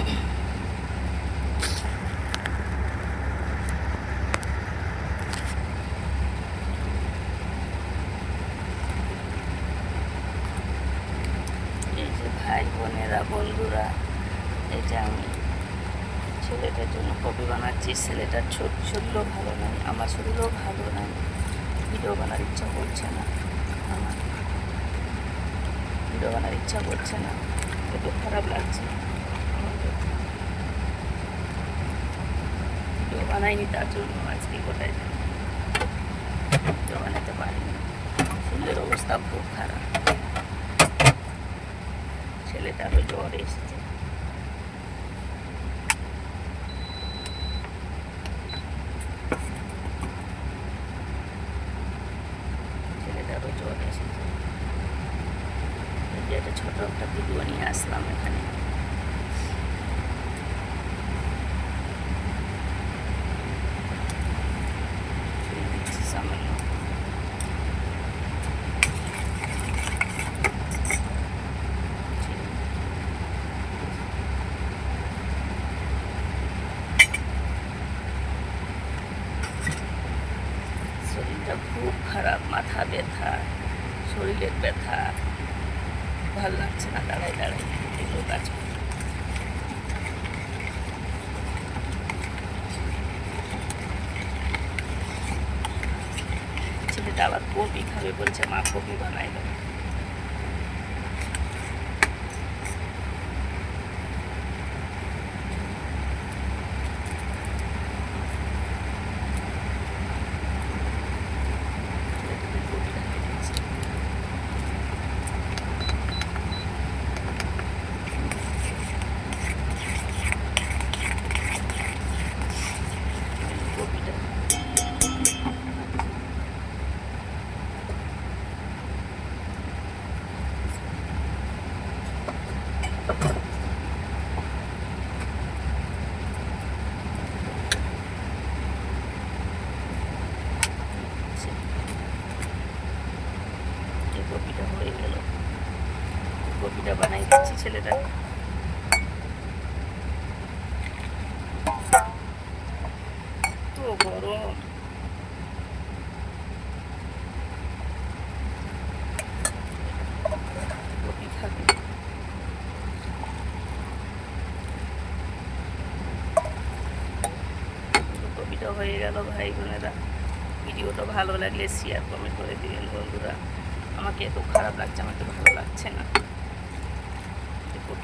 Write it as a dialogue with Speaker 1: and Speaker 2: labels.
Speaker 1: এই যে ভাই বোনেরা বন্ধুরা, এই যে আমি ছেলেটার জন্য কপি বানাচ্ছি। ছেলেটার শরীরও ভালো নাই, আমার শরীরও ভালো নাই, ভিডিও বানার ইচ্ছা করছে না, আমার ভিডিও বানার ইচ্ছা করছে না, একটু খারাপ লাগছে। ভিডিও বানাইনি তার জন্য আজকে কোথায় ভিডিও বানাতে পারিনি। শরীরের অবস্থা খুব খারাপ, ছেলেটারও জ্বর এসেছে। ছেলেটারও জ্বর এসেছে। একটা ছোট একটা ভিডিও নিয়ে আসলাম এখানে। সামান্য শরীরটা খুব খারাপ, মাথা ব্যথা, শরীরের ব্যথা, ভাল লাগছে না দাঁড়াই দাঁড়াই এগুলো কাজ করতে। ছেলেটা আবার কপি খাবে বলছে, মা কপি বানাই দাও। কপিটা হয়ে গেল, কপিটা বানাই দিচ্ছি ছেলেটা। তো গরম, কপি খাবে। কপিটা হয়ে গেল ভাই বোনেরা। ভিডিওটা ভালো লাগলে শেয়ার কমেন্ট করে দিবেন বন্ধুরা। আমাকে এত খারাপ লাগছে, আমাকে ভালো লাগছে না।